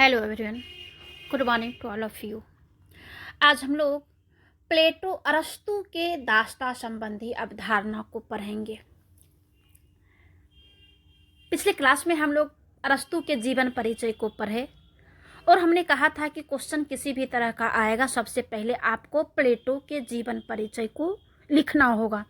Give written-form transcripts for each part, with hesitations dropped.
Hello everyone, good morning to all of you. आज हम लोग प्लेटो अरस्तु के दास्ता संबंधी अवधारणा को पढ़ेंगे। पिछले क्लास में हम लोग अरस्तु के जीवन परिचय को पढ़े और हमने कहा था कि क्वेश्चन किसी भी तरह का आएगा, सबसे पहले आपको प्लेटो के जीवन परिचय को लिखना होगा।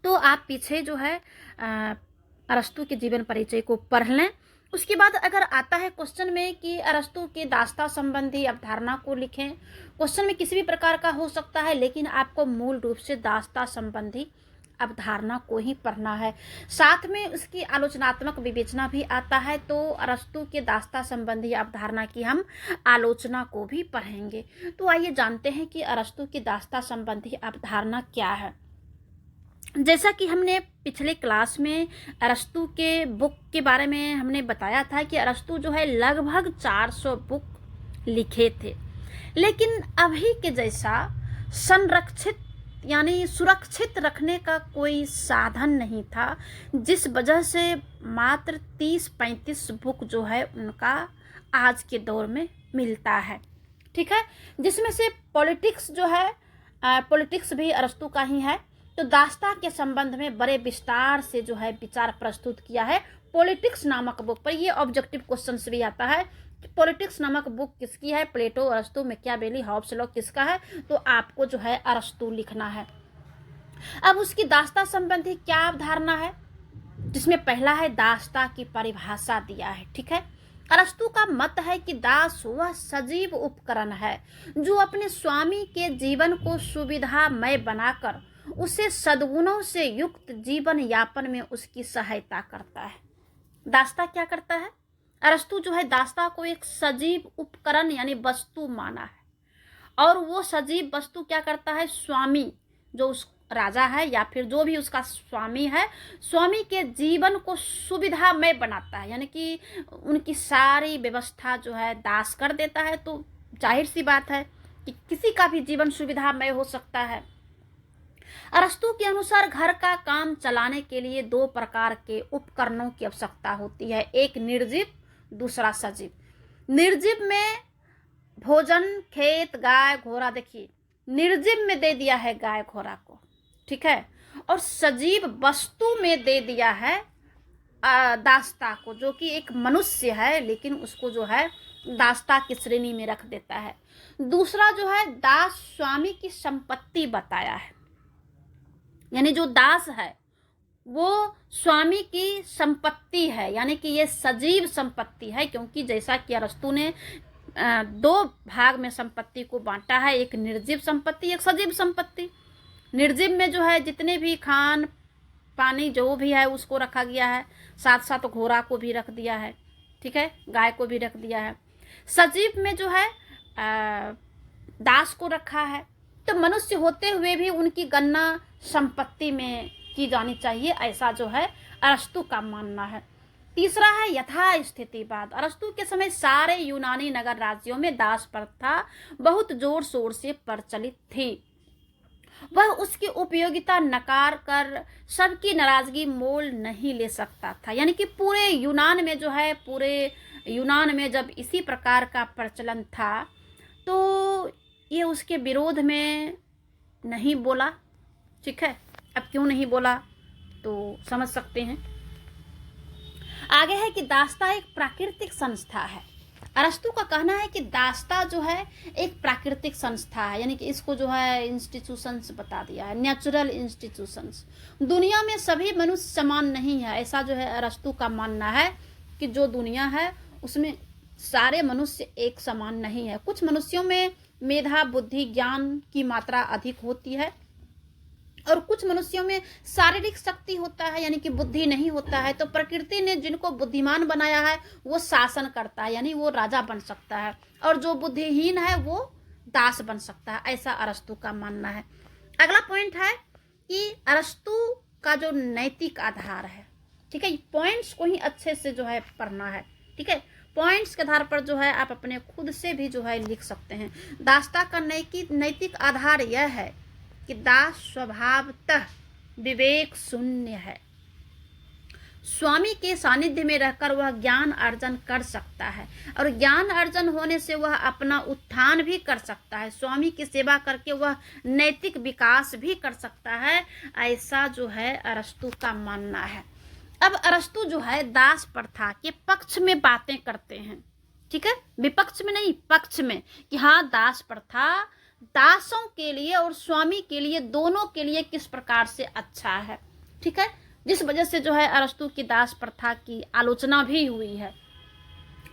तो आप पीछे जो है अरस्तु के जीवन परिचय को पढ़ लें। उसके बाद अगर आता है क्वेश्चन में कि अरस्तु के दास्ता संबंधी अवधारणा को लिखें, क्वेश्चन में किसी भी प्रकार का हो सकता है, लेकिन आपको मूल रूप से दास्ता संबंधी अवधारणा को ही पढ़ना है। साथ में उसकी आलोचनात्मक विवेचना भी आता है, तो अरस्तु के दास्ता संबंधी अवधारणा की हम आलोचना को भी पढ़ेंगे। तो आइए जानते हैं कि अरस्तु की दास्ता संबंधी अवधारणा क्या है। जैसा कि हमने पिछले क्लास में अरस्तु के बुक के बारे में हमने बताया था कि अरस्तु जो है लगभग 400 बुक लिखे थे, लेकिन अभी के जैसा संरक्षित यानी सुरक्षित रखने का कोई साधन नहीं था, जिस वजह से मात्र 30-35 बुक जो है उनका आज के दौर में मिलता है। ठीक है, जिसमें से पॉलिटिक्स जो है पॉलिटिक्स भी अरस्तु का ही है। तो दास्ता के संबंध में बड़े विस्तार से जो है विचार प्रस्तुत किया है पॉलिटिक्स नामक बुक पर। ये ऑब्जेक्टिव क्वेश्चंस भी आता है कि पॉलिटिक्स नामक बुक किसकी है, प्लेटो, अरस्तु, मैकियावेली, हॉब्स लॉ किसका है, तो आपको जो है अरस्तु लिखना है। अब उसकी दास्ता संबंधी क्या अवधारणा है, जिसमें पहला है दास्ता की परिभाषा दिया है। ठीक है, अरस्तु का मत है कि दास वह सजीव उपकरण है जो अपने स्वामी के जीवन को सुविधामय बनाकर उसे सद्गुणों से युक्त जीवन यापन में उसकी सहायता करता है। दास्ता क्या करता है? अरस्तु जो है दास्ता को एक सजीव उपकरण यानी वस्तु माना है, और वो सजीव वस्तु क्या करता है, स्वामी जो उस राजा है या फिर जो भी उसका स्वामी है, स्वामी के जीवन को सुविधामय बनाता है, यानी कि उनकी सारी व्यवस्था जो है दास कर देता है। तो जाहिर सी बात है कि किसी का भी जीवन सुविधामय हो सकता है। अरस्तु के अनुसार घर का काम चलाने के लिए दो प्रकार के उपकरणों की आवश्यकता होती है, एक निर्जीव, दूसरा सजीव। निर्जीव में भोजन, खेत, गाय, घोड़ा, देखिए निर्जीव में दे दिया है गाय घोड़ा को, ठीक है, और सजीव वस्तु में दे दिया है दास्ता को, जो कि एक मनुष्य है, लेकिन उसको जो है दास्ता की श्रेणी में रख देता है। दूसरा जो है दास स्वामी की संपत्ति बताया है, यानी जो दास है वो स्वामी की संपत्ति है, यानी कि ये सजीव संपत्ति है, क्योंकि जैसा कि अरस्तु ने दो भाग में संपत्ति को बांटा है, एक निर्जीव संपत्ति, एक सजीव संपत्ति। निर्जीव में जो है जितने भी खान पानी जो भी है उसको रखा गया है, साथ साथ घोड़ा को भी रख दिया है, ठीक है, गाय को भी रख दिया है। सजीव में जो है दास को रखा है। तो मनुष्य होते हुए भी उनकी गणना संपत्ति में की जानी चाहिए, ऐसा जो है अरस्तु का मानना है। तीसरा है यथास्थितिवाद। अरस्तु के समय सारे यूनानी नगर राज्यों में दास प्रथा बहुत जोर शोर से प्रचलित थी। वह उसकी उपयोगिता नकार कर सबकी नाराजगी मोल नहीं ले सकता था, यानी कि पूरे यूनान में जो है, पूरे यूनान में जब इसी प्रकार का प्रचलन था तो ये उसके विरोध में नहीं बोला। ठीक है, अब क्यों नहीं बोला तो समझ सकते हैं। आगे है कि दास्ता एक प्राकृतिक संस्था है। अरस्तु का कहना है कि दास्ता जो है एक प्राकृतिक संस्था है, यानी कि इसको जो है इंस्टीट्यूशंस बता दिया है, नेचुरल इंस्टीट्यूशंस। दुनिया में सभी मनुष्य समान नहीं है, ऐसा जो है अरस्तु का मानना है कि जो दुनिया है उसमें सारे मनुष्य एक समान नहीं है। कुछ मनुष्यों में मेधा, बुद्धि, ज्ञान की मात्रा अधिक होती है, और कुछ मनुष्यों में शारीरिक शक्ति होता है, यानी कि बुद्धि नहीं होता है। तो प्रकृति ने जिनको बुद्धिमान बनाया है वो शासन करता है, यानी वो राजा बन सकता है, और जो बुद्धिहीन है वो दास बन सकता है, ऐसा अरस्तु का मानना है। अगला पॉइंट है कि अरस्तु का जो नैतिक आधार है, ठीक है, पॉइंट्स को ही अच्छे से जो है पढ़ना है, ठीक है, पॉइंट्स के आधार पर जो है आप अपने खुद से भी जो है लिख सकते हैं। दास्ता का नैतिक आधार यह है कि दास स्वभावतः विवेक शून्य है। स्वामी के सानिध्य में रहकर वह ज्ञान अर्जन कर सकता है, और ज्ञान अर्जन होने से वह अपना उत्थान भी कर सकता है। स्वामी की सेवा करके वह नैतिक विकास भी कर सकता है, ऐसा जो है अरस्तु का मानना है। अब अरस्तु जो है दास प्रथा के पक्ष में बातें करते हैं, ठीक है, विपक्ष में नहीं, पक्ष में, कि हाँ दास प्रथा दासों के लिए और स्वामी के लिए, दोनों के लिए किस प्रकार से अच्छा है, ठीक है, जिस वजह से जो है अरस्तु की दास प्रथा की आलोचना भी हुई है।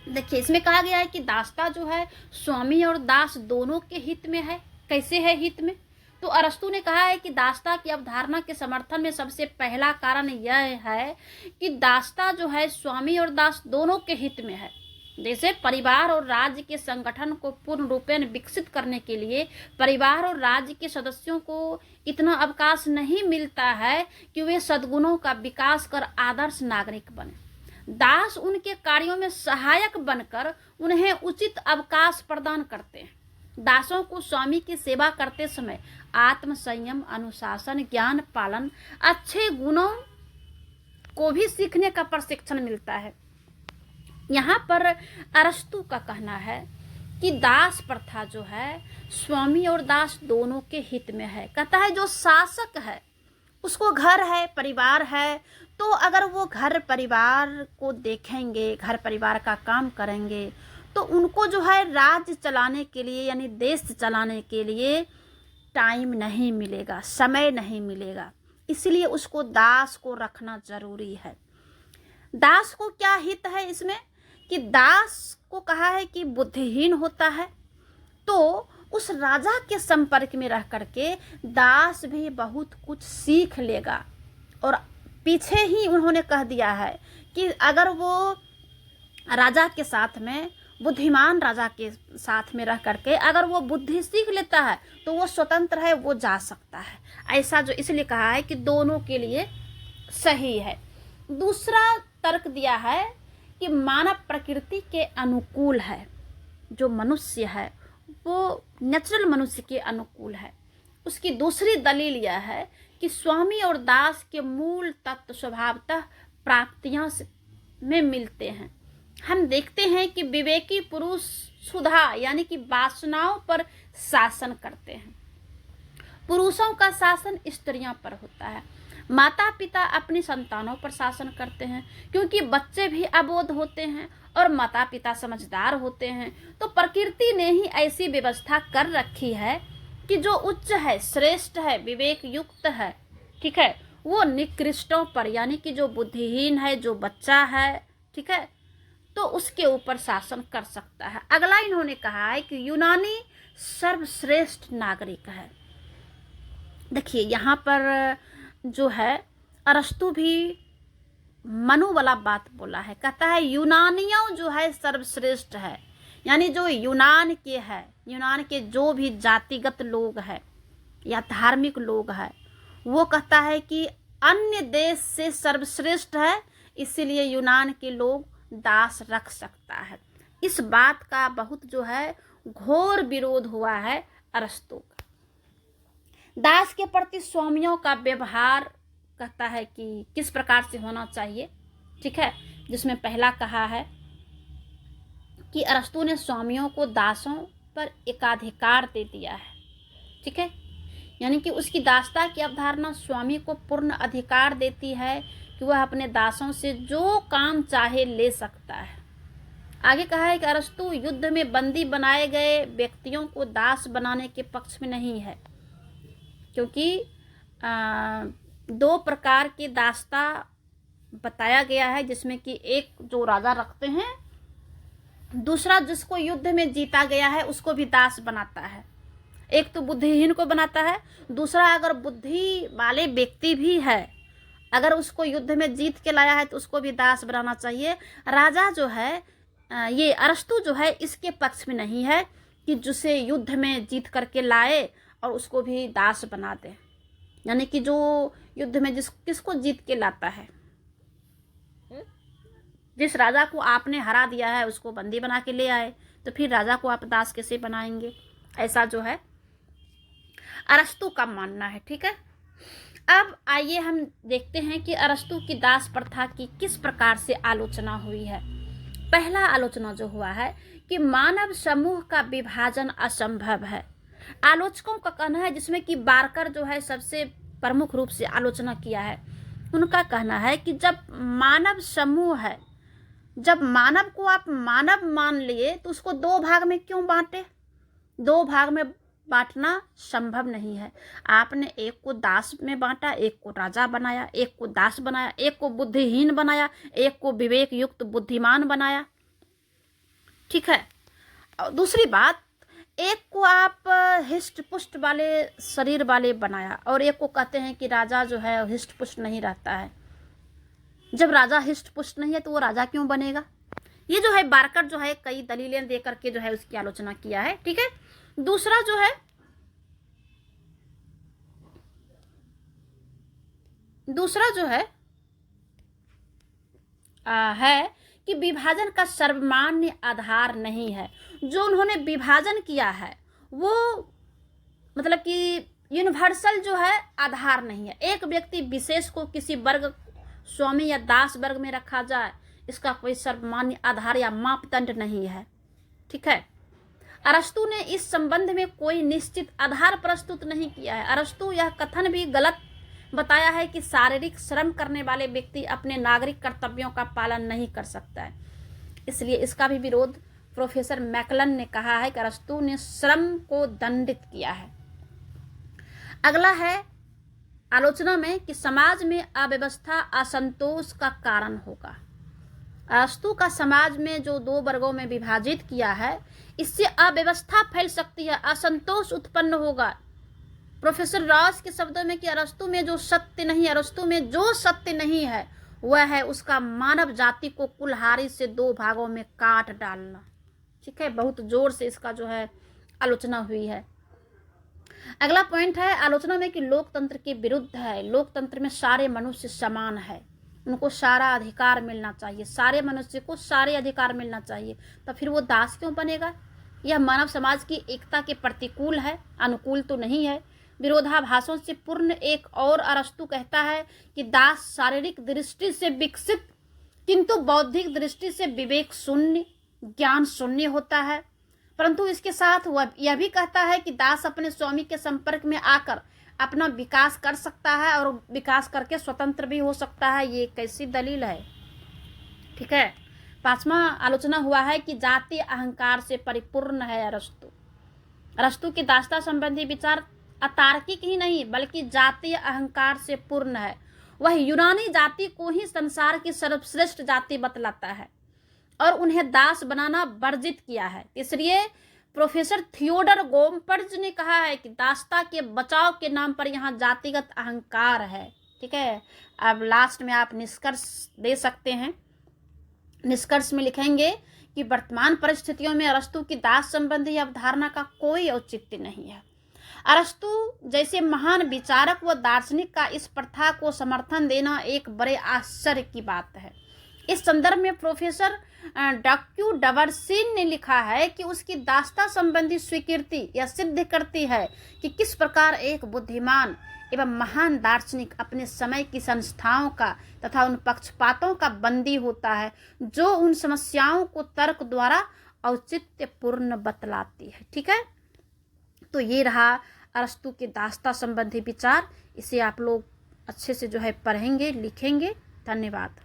देखिए इसमें कहा गया है कि दासता जो है स्वामी और दास दोनों के हित में है। कैसे है हित में? तो अरस्तु ने कहा है कि दासता की अवधारणा के समर्थन में सबसे पहला कारण यह है कि दासता जो है स्वामी और दास दोनों के हित में है। जैसे परिवार और राज्य के संगठन को पूर्ण रूपेण विकसित करने के लिए परिवार और राज्य के सदस्यों को इतना अवकाश नहीं मिलता है कि वे सद्गुणों का विकास कर आदर्श नागरिक बने। दास उनके कार्यों में सहायक बनकर उन्हें उचित अवकाश प्रदान करते हैं। दासों को स्वामी की सेवा करते समय आत्म संयम, अनुशासन, ज्ञान पालन, अच्छे गुणों को भी सीखने का प्रशिक्षण मिलता है। यहाँ पर अरस्तु का कहना है कि दास प्रथा जो है स्वामी और दास दोनों के हित में है। कहता है जो शासक है उसको घर है, परिवार है, तो अगर वो घर परिवार को देखेंगे, घर परिवार का काम करेंगे, तो उनको जो है राज्य चलाने के लिए यानी देश चलाने के लिए टाइम नहीं मिलेगा, समय नहीं मिलेगा। इसलिए उसको दास को रखना जरूरी है। दास को क्या हित है इसमें कि दास को कहा है कि बुद्धिहीन होता है, तो उस राजा के संपर्क में रह करके दास भी बहुत कुछ सीख लेगा। और पीछे ही उन्होंने कह दिया है कि अगर वो राजा के साथ में, बुद्धिमान राजा के साथ में रह करके अगर वो बुद्धि सीख लेता है तो वो स्वतंत्र है, वो जा सकता है। ऐसा जो इसलिए कहा है कि दोनों के लिए सही है। दूसरा तर्क दिया है कि मानव प्रकृति के अनुकूल है। जो मनुष्य है वो नेचुरल मनुष्य के अनुकूल है। उसकी दूसरी दलील यह है कि स्वामी और दास के मूल तत्व स्वभावतः प्राप्तियां में मिलते हैं। हम देखते हैं कि विवेकी पुरुष सुधा यानी कि वासनाओं पर शासन करते हैं। पुरुषों का शासन स्त्रियों पर होता है। माता पिता अपनी संतानों पर शासन करते हैं क्योंकि बच्चे भी अबोध होते हैं और माता पिता समझदार होते हैं। तो प्रकृति ने ही ऐसी व्यवस्था कर रखी है कि जो उच्च है, श्रेष्ठ है, विवेक युक्त है, ठीक है, वो निकृष्टों पर यानी कि जो बुद्धिहीन है, जो बच्चा है, ठीक है, तो उसके ऊपर शासन कर सकता है। अगला इन्होंने कहा है कि यूनानी सर्वश्रेष्ठ नागरिक है। देखिए यहाँ पर जो है अरस्तु भी मनु वाला बात बोला है। कहता है यूनानियों जो है सर्वश्रेष्ठ है, यानी जो यूनान के है, यूनान के जो भी जातिगत लोग हैं या धार्मिक लोग हैं, वो कहता है कि अन्य देश से सर्वश्रेष्ठ है, इसीलिए यूनान के लोग दास रख सकता है। इस बात का बहुत जो है घोर विरोध हुआ है अरस्तु का। दास के प्रति स्वामियों का व्यवहार कहता है कि किस प्रकार से होना चाहिए, ठीक है, जिसमें पहला कहा है कि अरस्तु ने स्वामियों को दासों पर एकाधिकार दे दिया है, ठीक है, यानी कि उसकी दासता की अवधारणा स्वामी को पूर्ण अधिकार देती है कि वह अपने दासों से जो काम चाहे ले सकता है। आगे कहा है कि अरस्तु युद्ध में बंदी बनाए गए व्यक्तियों को दास बनाने के पक्ष में नहीं है, क्योंकि दो प्रकार की दासता बताया गया है, जिसमें कि एक जो राजा रखते हैं, दूसरा जिसको युद्ध में जीता गया है उसको भी दास बनाता है। एक तो बुद्धिहीन को बनाता है, दूसरा अगर बुद्धि वाले व्यक्ति भी है, अगर उसको युद्ध में जीत के लाया है तो उसको भी दास बनाना चाहिए। राजा जो है, ये अरस्तु जो है इसके पक्ष में नहीं है कि जिसे युद्ध में जीत करके लाए और उसको भी दास बना दे, यानी कि जो युद्ध में किसको जीत के लाता है, जिस राजा को आपने हरा दिया है उसको बंदी बना के ले आए, तो फिर राजा को आप दास कैसे बनाएंगे? ऐसा जो है अरस्तु का मानना है, ठीक है। अब आइए हम देखते हैं कि अरस्तु की दास प्रथा की किस प्रकार से आलोचना हुई है। पहला आलोचना जो हुआ है कि मानव समूह का विभाजन असंभव है। आलोचकों का कहना है, जिसमें कि बारकर जो है सबसे प्रमुख रूप से आलोचना किया है, उनका कहना है कि जब मानव समूह है, जब मानव को आप मानव मान लिए तो उसको दो भाग में क्यों बांटे? दो भाग में बांटना संभव नहीं है। आपने एक को दास में बांटा, एक को राजा बनाया, एक को दास बनाया, एक को बुद्धिहीन बनाया, एक को विवेक युक्त बुद्धिमान बनाया। ठीक है। और दूसरी बात, एक को आप हिष्ट पुष्ट वाले शरीर वाले बनाया और एक को कहते हैं कि राजा जो है हिष्ट पुष्ट नहीं रहता है। जब राजा हिष्ट पुष्ट नहीं है तो वो राजा क्यों बनेगा? ये जो है बारकर जो है कई दलीलें दे करके जो है उसकी आलोचना किया है। ठीक है। दूसरा जो है है कि विभाजन का सर्वमान्य आधार नहीं है। जो उन्होंने विभाजन किया है वो मतलब कि यूनिवर्सल जो है आधार नहीं है। एक व्यक्ति विशेष को किसी वर्ग स्वामी या दास वर्ग में रखा जाए, इसका कोई सर्वमान्य आधार या मापदंड नहीं है। ठीक है। अरस्तु ने इस संबंध में कोई निश्चित आधार प्रस्तुत नहीं किया है। अरस्तु यह कथन भी गलत बताया है कि शारीरिक श्रम करने वाले व्यक्ति अपने नागरिक कर्तव्यों का पालन नहीं कर सकता है। इसलिए इसका भी विरोध प्रोफेसर मैकलन ने कहा है कि अरस्तु ने श्रम को दंडित किया है। अगला है आलोचना में कि समाज में अव्यवस्था असंतोष का कारण होगा। अरस्तु का समाज में जो दो वर्गों में विभाजित किया है, इससे अव्यवस्था फैल सकती है, असंतोष उत्पन्न होगा। प्रोफेसर रॉस के शब्दों में कि अरस्तु में जो सत्य नहीं, अरस्तु में जो सत्य नहीं है वह है उसका मानव जाति को कुल्हाड़ी से दो भागों में काट डालना। ठीक है। बहुत जोर से इसका जो है आलोचना हुई है। अगला पॉइंट है आलोचना में कि लोकतंत्र के विरुद्ध है। लोकतंत्र में सारे मनुष्य समान है, उनको सारा अधिकार मिलना चाहिए, सारे मनुष्य को सारे अधिकार मिलना चाहिए। तो फिर वो दास क्यों बनेगा? यह मानव समाज की एकता के प्रतिकूल है, अनुकूल तो नहीं है। विरोधाभासों से पूर्ण एक और अरस्तु कहता है कि दास शारीरिक दृष्टि से विकसित किंतु बौद्धिक दृष्टि से विवेक शून्य, ज्ञान शून्य होता है। परंतु इसके साथ वह यह भी कहता है कि दास अपने स्वामी के संपर्क में आकर अपना विकास कर सकता है और विकास करके स्वतंत्र भी हो सकता है। ये कैसी दलील है? ठीक है। पांचवा आलोचना हुआ है कि जातीय अहंकार से परिपूर्ण है अरस्तु। अरस्तु के दासता संबंधी विचार अतार्किक ही नहीं बल्कि जातीय अहंकार से पूर्ण है। वह यूनानी जाति को ही संसार की सर्वश्रेष्ठ जाति बतलाता है और उन्हें दास बनाना वर्जित किया है। इसलिए प्रोफेसर थियोडर गोम्पर्ज ने कहा है कि दासता के बचाव के नाम पर यहाँ जातिगत अहंकार है। ठीक है। अब लास्ट में आप निष्कर्ष दे सकते हैं। निष्कर्ष में लिखेंगे कि वर्तमान परिस्थितियों में अरस्तु की दास संबंधी अवधारणा का कोई औचित्य नहीं है। अरस्तु जैसे महान विचारक व दार्शनिक का इस प्रथा को समर्थन देना एक बड़े आश्चर्य की बात है। इस संदर्भ में प्रोफेसर डॉक्यू डबरसीन ने लिखा है कि उसकी दासता संबंधी स्वीकृति यह सिद्ध करती है कि किस प्रकार एक बुद्धिमान एवं महान दार्शनिक अपने समय की संस्थाओं का तथा उन पक्षपातों का बंदी होता है जो उन समस्याओं को तर्क द्वारा औचित्यपूर्ण बतलाती है। ठीक है। तो ये रहा अरस्तु के दासता संबंधी विचार। इसे आप लोग अच्छे से जो है पढ़ेंगे, लिखेंगे। धन्यवाद।